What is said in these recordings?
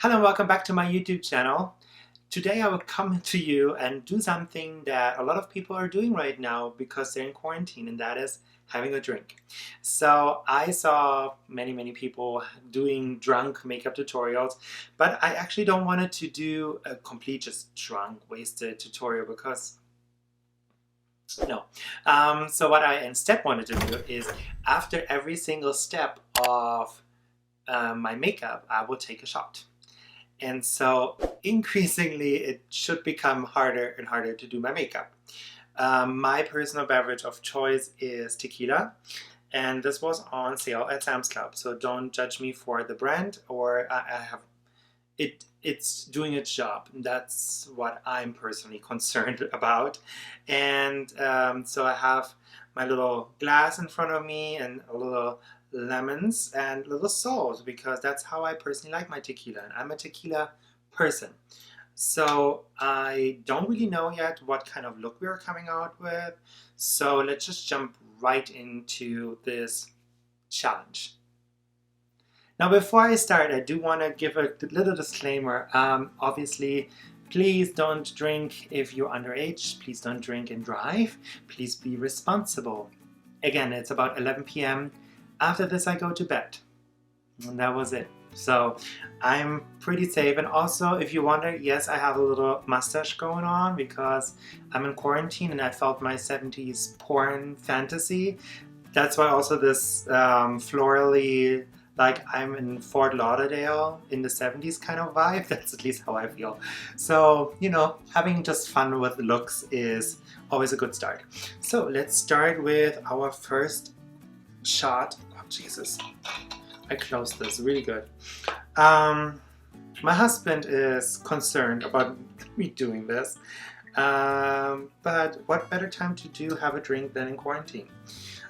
Hello and welcome back to my YouTube channel. Today I will come to you and do something that a lot of people are doing right now because they're in quarantine, and that is having a drink. So I saw many people doing drunk makeup tutorials, but I actually don't want to do a complete just drunk wasted tutorial because no. So what I instead wanted to do is after every single step of my makeup, I will take a shot. And so increasingly it should become harder and harder to do my makeup. My personal beverage of choice is tequila, and this was on sale at Sam's Club. So don't judge me for the brand, or I have it. It's doing its job. That's what I'm personally concerned about. And so I have my little glass in front of me and a little lemons and little salt because that's how I personally like my tequila, and I'm a tequila person. So I don't really know yet what kind of look we are coming out with, so let's just jump right into this challenge. Now before I start, I do want to give a little disclaimer. Obviously, please don't drink if you're underage. Please don't drink and drive. Please be responsible. Again, it's about 11 p.m. After this, I go to bed. And that was it. So I'm pretty safe. And also, if you wonder, yes, I have a little mustache going on because I'm in quarantine and I felt my 70s porn fantasy. That's why also this florally, like I'm in Fort Lauderdale in the 70s kind of vibe. That's at least how I feel. So, you know, having just fun with looks is always a good start. So let's start with our first shot. Oh, Jesus. I closed this really good. My husband is concerned about me doing this. But what better time to have a drink than in quarantine?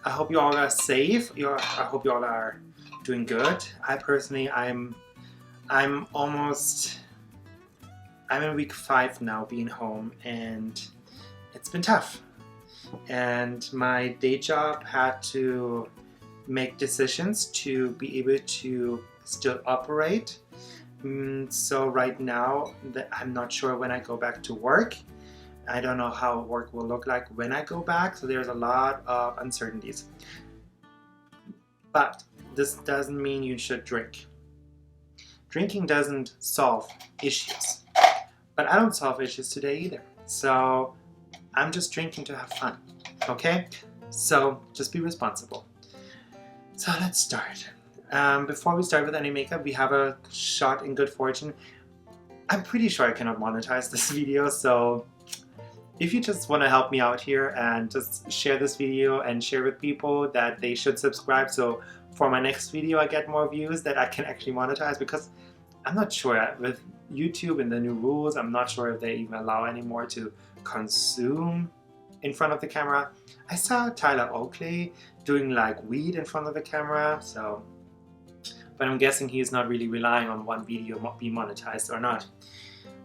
I hope you all are safe. I hope you all are doing good. I personally, I'm in week 5 now being home, and it's been tough. And my day job had to make decisions to be able to still operate. So right now, I'm not sure when I go back to work. I don't know how work will look like when I go back, so there's a lot of uncertainties. But this doesn't mean you should drink. Drinking doesn't solve issues. But I don't solve issues today either. So I'm just drinking to have fun, okay? So just be responsible. So let's start. Before we start with any makeup, we have a shot in good fortune. I'm pretty sure I cannot monetize this video, so if you just want to help me out here and just share this video and share with people that they should subscribe, so for my next video I get more views that I can actually monetize, because I'm not sure with YouTube and the new rules, I'm not sure if they even allow anymore to consume in front of the camera. I saw Tyler Oakley doing like weed in front of the camera, so, but I'm guessing he's not really relying on one video be monetized or not.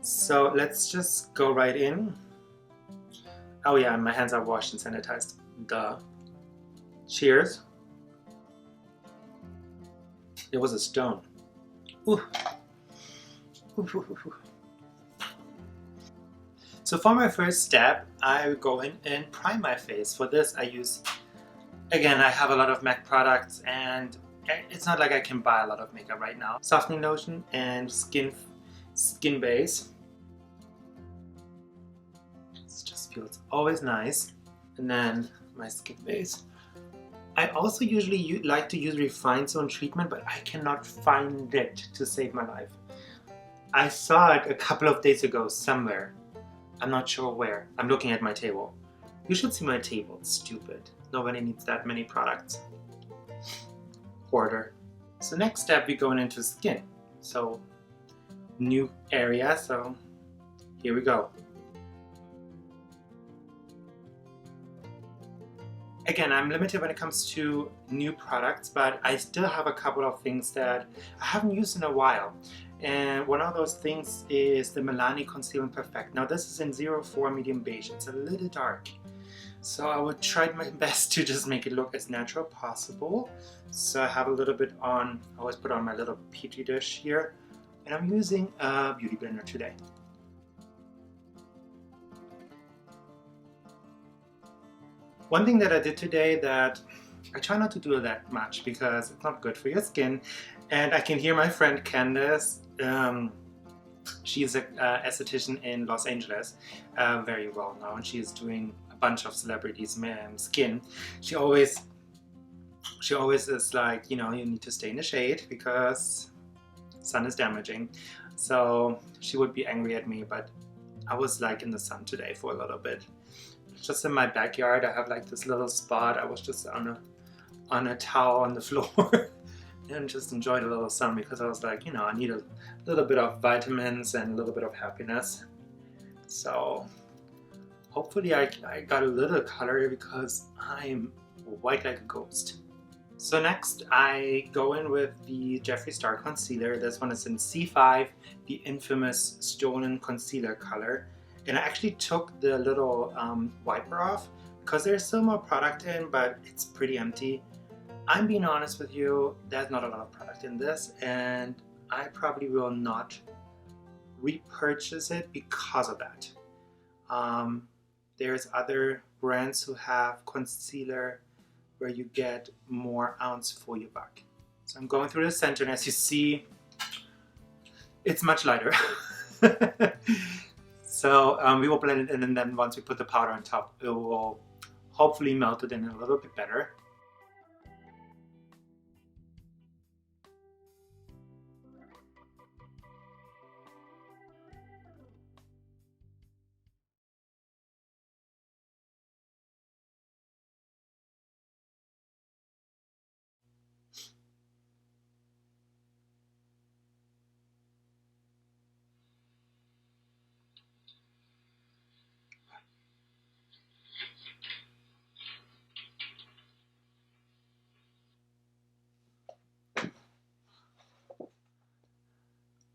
So let's just go right in. Oh yeah, and my hands are washed and sanitized. Duh. Cheers. It was a stone. Ooh. So for my first step, I go in and prime my face. For this I use, again, I have a lot of MAC products, and it's not like I can buy a lot of makeup right now. Softening lotion and Skin Base. It just feels always nice. And then my Skin Base. I also usually like to use Refined Zone treatment, but I cannot find it to save my life. I saw it a couple of days ago somewhere. I'm not sure where. I'm looking at my table. You should see my table. It's stupid. Nobody needs that many products. Hoarder. So next step, we're going into skin. So new area. So here we go. Again, I'm limited when it comes to new products, but I still have a couple of things that I haven't used in a while. And one of those things is the Milani Conceal and Perfect. Now this is in 04 medium beige. It's a little dark. So I would try my best to just make it look as natural as possible. So I have a little bit on, I always put on my little petri dish here. and I'm using a beauty blender today. One thing that I did today that I try not to do that much because it's not good for your skin, and I can hear my friend Candace, she's an esthetician in Los Angeles, very well known. She's doing a bunch of celebrities' skin. She always is like, you know, you need to stay in the shade because sun is damaging. So she would be angry at me, but I was like in the sun today for a little bit. Just in my backyard, I have like this little spot. I was just on a towel on the floor and just enjoyed a little sun because I was like, you know, I need a little bit of vitamins and a little bit of happiness. So hopefully I got a little color because I'm white like a ghost. So next I go in with the Jeffree Star Concealer. This one is in C5, the infamous Stolen Concealer color. And I actually took the little wiper off because there's still more product in, but it's pretty empty. I'm being honest with you, there's not a lot of product in this, and I probably will not repurchase it because of that. There's other brands who have concealer where you get more ounce for your buck. So I'm going through the center, and as you see, it's much lighter. So we will blend it in, and then once we put the powder on top, it will hopefully melt it in a little bit better.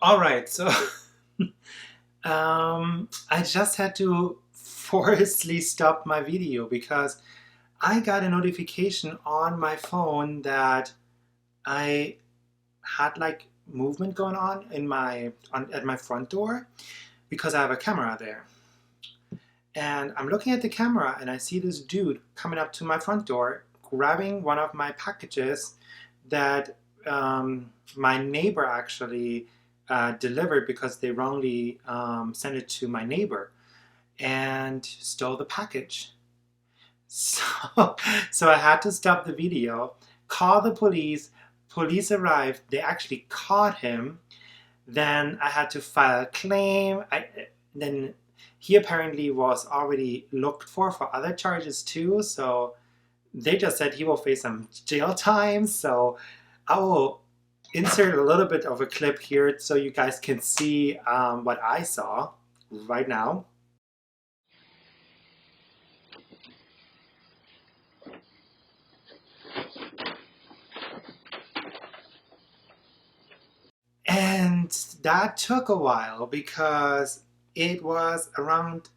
Alright, so I just had to forcefully stop my video because I got a notification on my phone that I had like movement going on in at my front door because I have a camera there. And I'm looking at the camera and I see this dude coming up to my front door, grabbing one of my packages that my neighbor actually delivered because they wrongly sent it to my neighbor, and stole the package. So I had to stop the video, call the police. Police arrived, they actually caught him. Then I had to file a claim. Then he apparently was already looked for other charges too, so they just said he will face some jail time. So I will insert a little bit of a clip here so you guys can see what I saw right now. And that took a while because it was around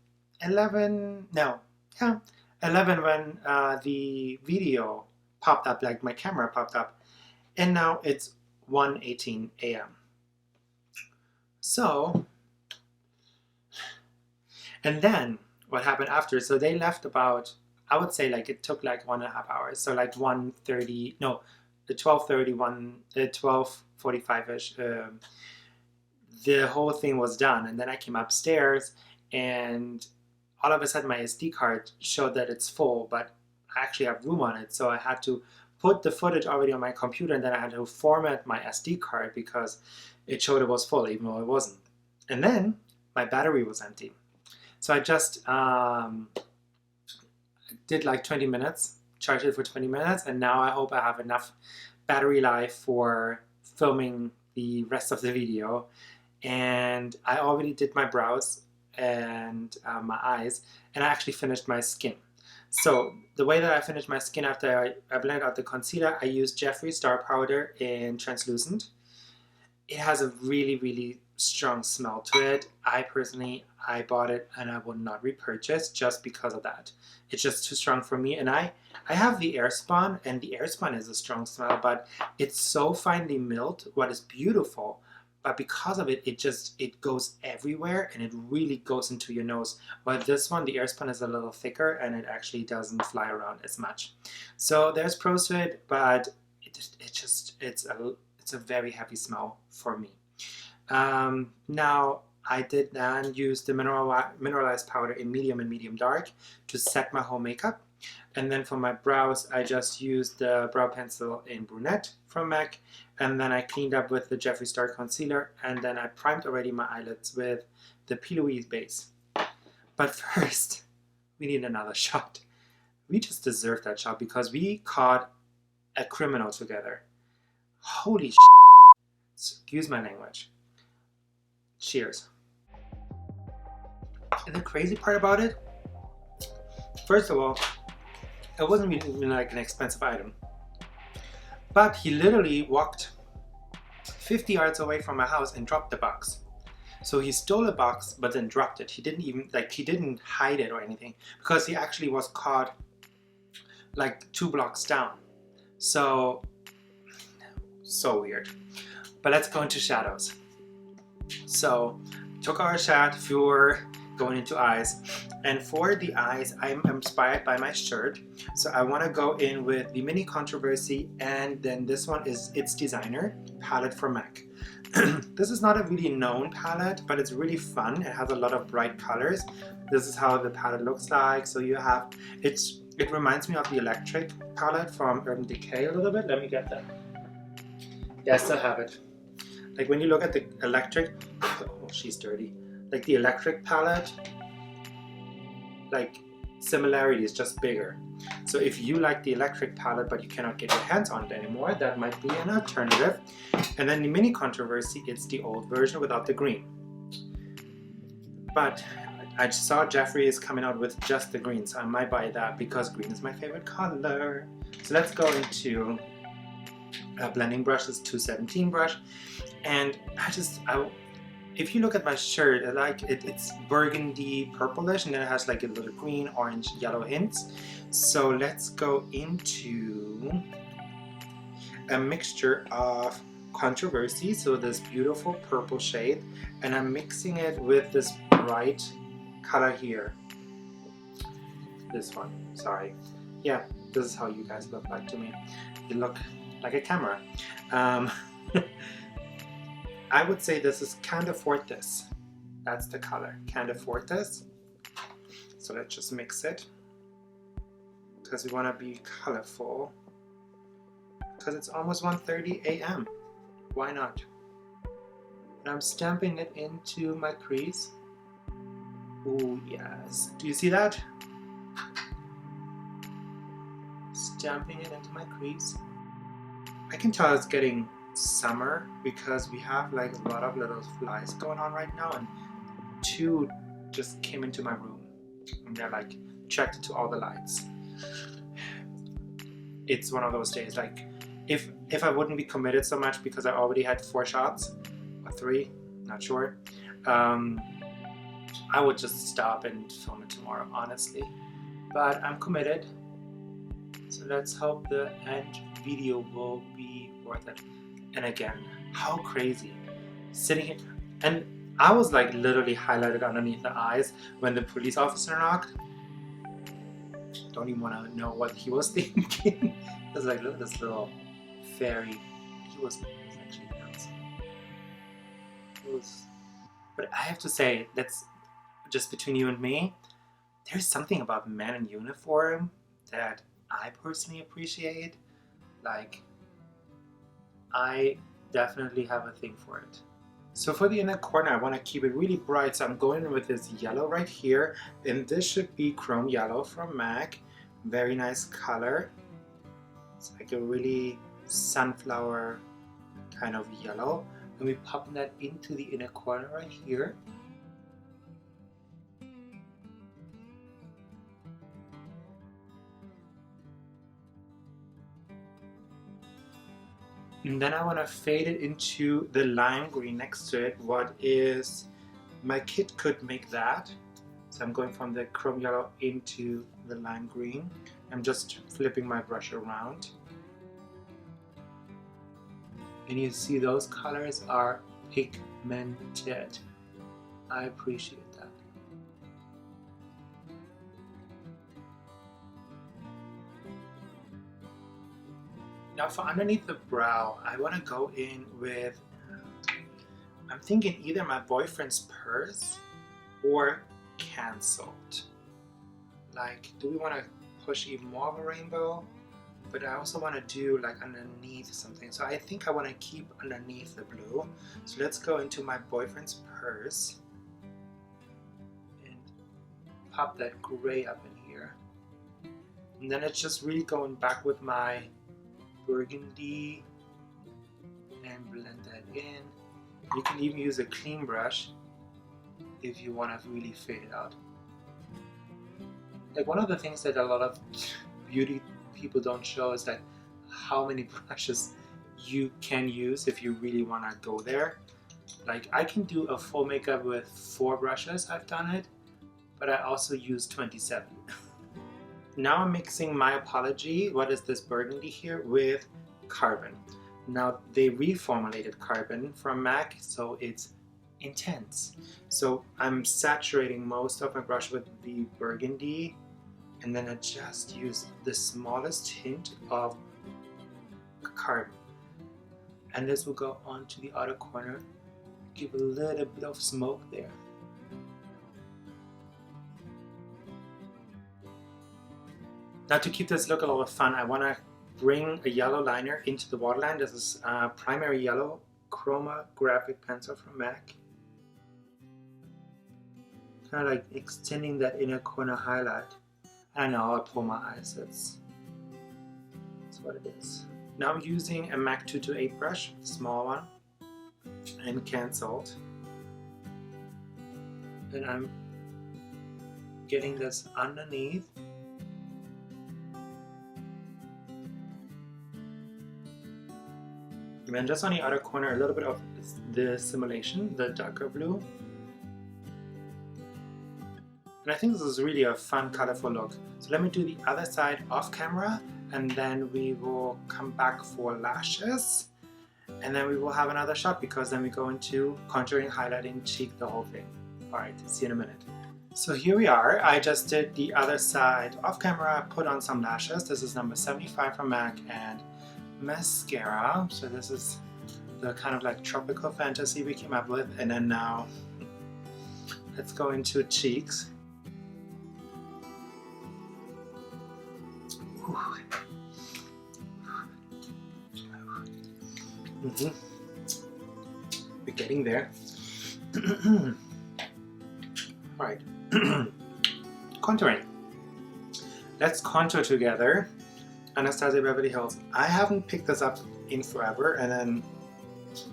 11 when the video popped up, like my camera popped up, and now it's 1:18 a.m. So, and then what happened after, so they left about, I would say like it took like 1.5 hours, so like 1:30, no, the 12:31, the 12:45ish, the whole thing was done. And then I came upstairs and all of a sudden my SD card showed that it's full, but I actually have room on it, so I had to put the footage already on my computer, and then I had to format my SD card because it showed it was full even though it wasn't. And then my battery was empty, so I just did like 20 minutes, charged it for 20 minutes, and now I hope I have enough battery life for filming the rest of the video. And I already did my brows and my eyes, and I actually finished my skin. So the way that I finished my skin after I blended out the concealer, I used Jeffree Star Powder in Translucent. It has a really, really strong smell to it. I bought it and I would not repurchase just because of that. It's just too strong for me. And I have the Airspun, and the Airspun is a strong smell, but it's so finely milled, what is beautiful. but because of it, it goes everywhere and it really goes into your nose. But this one, the Airspun, is a little thicker and it actually doesn't fly around as much. So there's pros to it, but it's a very heavy smell for me. Now I did then use the Mineralize powder in medium and medium dark to set my whole makeup. And then for my brows, I just used the brow pencil in brunette from MAC. And then I cleaned up with the Jeffree Star Concealer. And then I primed already my eyelids with the Louise Base. But first, we need another shot. We just deserve that shot because we caught a criminal together. Holy shit. Excuse my language. Cheers. And the crazy part about it, first of all, it wasn't even like an expensive item. But he literally walked 50 yards away from my house and dropped the box. So he stole a box but then dropped it. He didn't hide it or anything because he actually was caught like 2 blocks down. So weird. But let's go into shadows. So took our shot for going into eyes, and for the eyes I'm inspired by my shirt, so I want to go in with the Mini Controversy, and then this one is It's Designer palette from MAC. This is not a really known palette, but it's really fun. It has a lot of bright colors. This is how the palette looks like. So you have, it reminds me of the Electric palette from Urban Decay a little bit. Let me get that. Yeah, I still have it. Like when you look at the Electric, oh, she's dirty. Like the Electric palette, like similarity is just bigger. So if you like the Electric palette but you cannot get your hands on it anymore, that might be an alternative. And then the Mini Controversy, it's the old version without the green. But I saw Jeffree is coming out with just the green, so I might buy that because green is my favorite color. So let's go into a blending brush, this 217 brush. And if you look at my shirt, I like it, it's burgundy purplish, and then it has like a little green, orange, yellow hints. So let's go into a mixture of Controversy, so this beautiful purple shade, and I'm mixing it with this bright color here. This one, sorry. Yeah, this is how you guys look like to me. You look like a camera. I would say this is Candy Fortis. That's the color, Candy Fortis. So let's just mix it because we want to be colorful. Because it's almost 1:30 a.m. Why not? And I'm stamping it into my crease. Oh yes. Do you see that? Stamping it into my crease. I can tell it's getting summer because we have like a lot of little flies going on right now, and 2 just came into my room and they're like attracted to all the lights. It's one of those days, like if I wouldn't be committed so much because I already had 4 shots or 3, not sure, I would just stop and film it tomorrow, honestly. But I'm committed, so let's hope the end video will be worth it. And again, how crazy, sitting here, and I was like literally highlighted underneath the eyes when the police officer knocked. Don't even want to know what he was thinking. It was like, look at this little fairy. He was actually nuts. But I have to say, that's just between you and me, there's something about men in uniform that I personally appreciate. Like, I definitely have a thing for it. So for the inner corner, I want to keep it really bright, so I'm going with this yellow right here, and this should be Chrome Yellow from MAC. Very nice color. It's like a really sunflower kind of yellow, and we pop that into the inner corner right here. And then I want to fade it into the lime green next to it. What is, my kit could make that. So I'm going from the chrome yellow into the lime green. I'm just flipping my brush around. And you see those colors are pigmented. I appreciate that. Now for underneath the brow, I want to go in with, I'm thinking either my boyfriend's purse or Cancelled. Like, do we want to push even more of a rainbow? But I also want to do like underneath something. So I think I want to keep underneath the blue. So let's go into my boyfriend's purse and pop that gray up in here. And then it's just really going back with my burgundy and blend that in. You can even use a clean brush if you want to really fade it out. Like, one of the things that a lot of beauty people don't show is that how many brushes you can use if you really want to go there. Like, I can do a full makeup with 4 brushes, I've done it, but I also use 27. Now I'm mixing My Apology, what is this burgundy here, with Carbon. Now they reformulated Carbon from MAC, so it's intense. So I'm saturating most of my brush with the burgundy, and then I just use the smallest hint of Carbon. And this will go onto the outer corner, give a little bit of smoke there. Now to keep this look a little fun, I want to bring a yellow liner into the waterline. This is Primary Yellow Chroma Graphic Pencil from MAC. Kind of like extending that inner corner highlight. I know, I'll pull my eyes, that's what it is. Now I'm using a MAC 228 brush, small one, and Cancelled. And I'm getting this underneath. And then just on the outer corner, a little bit of the simulation, the darker blue. And I think this is really a fun, colorful look. So let me do the other side off camera, and then we will come back for lashes. And then we will have another shot, because then we go into contouring, highlighting, cheek, the whole thing. Alright, see you in a minute. So here we are. I just did the other side off camera, put on some lashes. This is number 75 from MAC, and mascara. So this is the kind of like tropical fantasy we came up with. And then now let's go into cheeks. We're getting there. Alright. Contouring. Let's contour together. Anastasia Beverly Hills. I haven't picked this up in forever, and then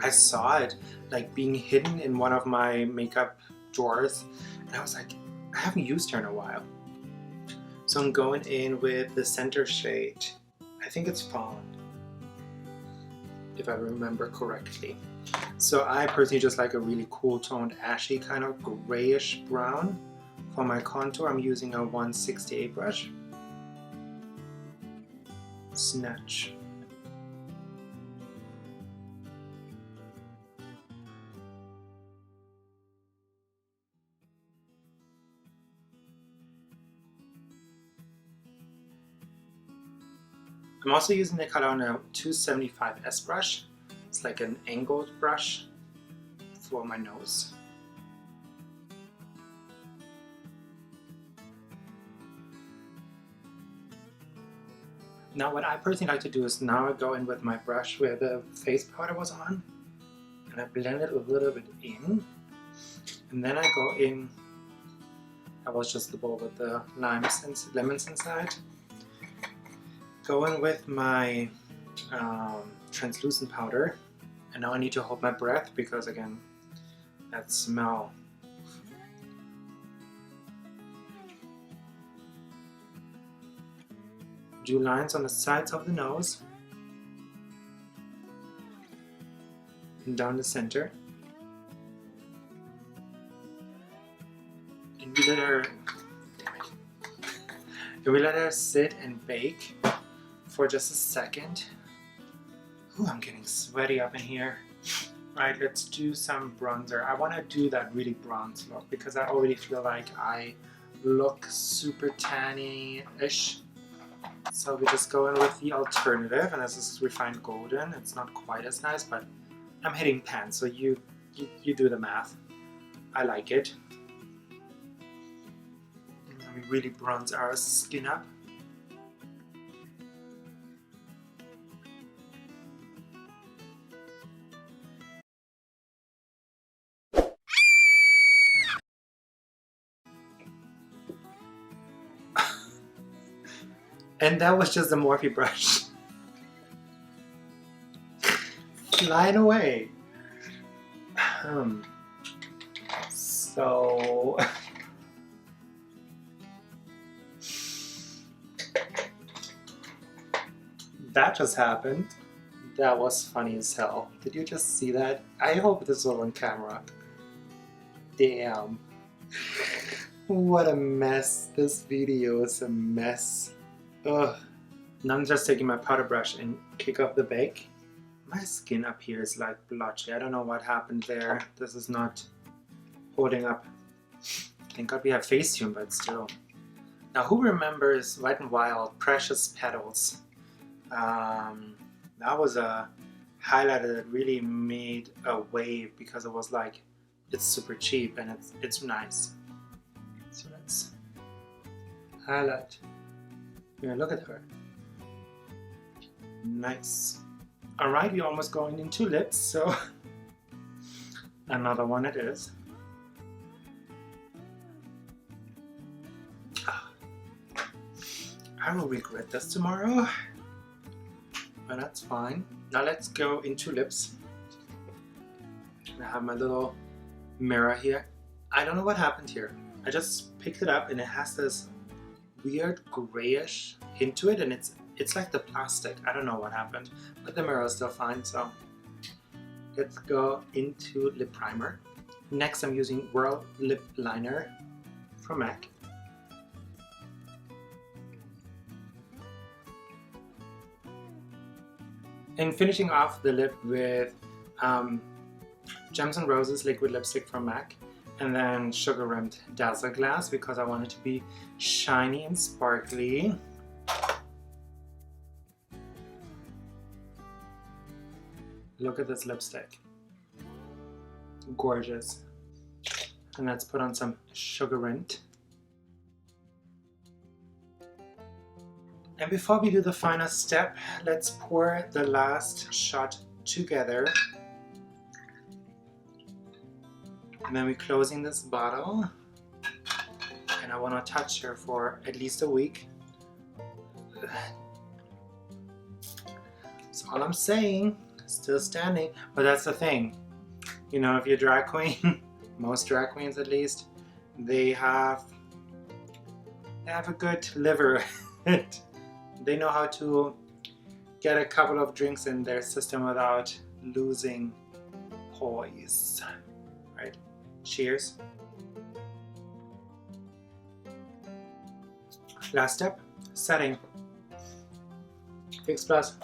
I saw it like being hidden in one of my makeup drawers, and I was like, I haven't used her in a while. So I'm going in with the center shade. I think it's Fawn, if I remember correctly. So I personally just like a really cool toned ashy kind of grayish brown. For my contour, I'm using a 168 brush. Snatch. I'm also using the color on a 275S brush. It's like an angled brush for my nose. Now what I personally like to do is now I go in with my brush where the face powder was on, and I blend it a little bit in, and then I go in, I was just the bowl with the lemons inside. Go in with my translucent powder, and now I need to hold my breath because again, that smell. Do lines on the sides of the nose and down the center, and we let her sit and bake for just a second. Ooh, I'm getting sweaty up in here. Right, let's do some bronzer. I want to do that really bronze look because I already feel like I look super tanny-ish. So we just go in with the alternative, and this is refined golden. It's not quite as nice, but I'm hitting pan, so you do the math. I like it. And we really bronze our skin up. And that was just a Morphe brush. Flying away. So... that just happened. That was funny as hell. Did you just see that? I hope this was on camera. Damn. What a mess. This video is a mess. Ugh. Now I'm just taking my powder brush and kick up the bake. My skin up here is like blotchy. I don't know what happened there. This is not holding up. Thank God we have Facetune, but still. Now who remembers Wet n Wild Precious Petals? That was a highlighter that really made a wave because it was like, it's super cheap and it's nice. So let's highlight. Yeah, look at her. Nice. Alright, we're almost going into lips, so another one it is. I will regret this tomorrow, but that's fine. Now let's go into lips. I have my little mirror here. I don't know what happened here. I just picked it up and it has this weird grayish hint to it, and it's like the plastic. I don't know what happened, but the mirror is still fine. So let's go into lip primer. Next I'm using Whirl lip liner from MAC. And finishing off the lip with Gems and Roses liquid lipstick from MAC. And then Sugarrimmed Dazzle Glass because I want it to be shiny and sparkly. Look at this lipstick. Gorgeous. And let's put on some Sugarrimmed. And before we do the final step, let's pour the last shot together. And then we're closing this bottle. And I want to touch her for at least a week. That's all I'm saying. Still standing. But that's the thing. You know, if you're a drag queen, most drag queens at least, they have a good liver. They know how to get a couple of drinks in their system without losing poise. Right? Cheers. Last step, setting. Fix Plus.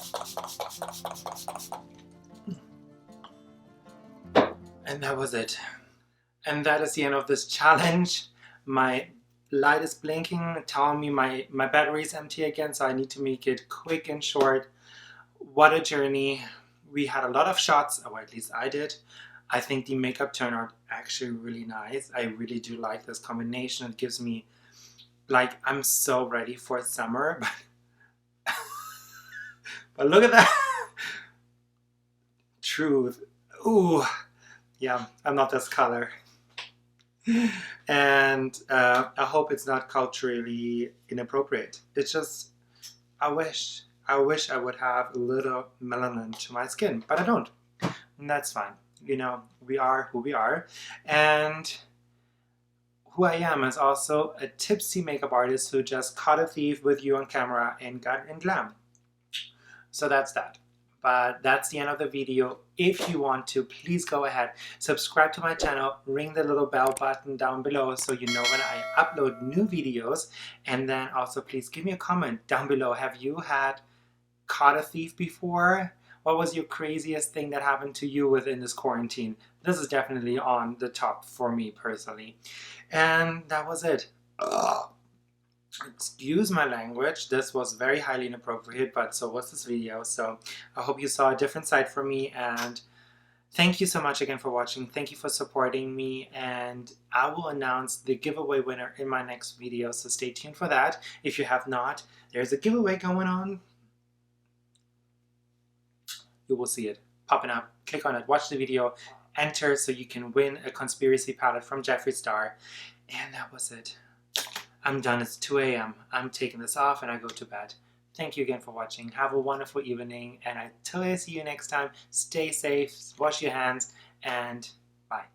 And that was it. And that is the end of this challenge. My light is blinking, telling me my battery is empty again, so I need to make it quick and short. What a journey. We had a lot of shots, or at least I did. I think the makeup turned out actually really nice. I really do like this combination. It gives me, like, I'm so ready for summer. But look at that. Truth. Ooh. Yeah, I'm not this color. And I hope it's not culturally inappropriate. It's just, I wish I would have a little melanin to my skin, but I don't. And that's fine. You know, we are who we are. And who I am is also a tipsy makeup artist who just caught a thief with you on camera and got in glam. So that's that. But that's the end of the video. If you want to, please go ahead, subscribe to my channel, ring the little bell button down below so you know when I upload new videos. And then also please give me a comment down below. Have you had caught a thief before? What was your craziest thing that happened to you within this quarantine? This is definitely on the top for me personally. And that was it. Ugh. Excuse my language, this was very highly inappropriate, but so was this video. So I hope you saw a different side from me, and thank you so much again for watching. Thank you for supporting me, and I will announce the giveaway winner in my next video, so stay tuned for that. If you have not, there's a giveaway going on. You will see it popping up. Click on it, watch the video, enter so you can win a conspiracy palette from Jeffree Star. And that was it. I'm done. It's 2 a.m. I'm taking this off and I go to bed. Thank you again for watching. Have a wonderful evening, and until I see you next time, stay safe, wash your hands, and bye.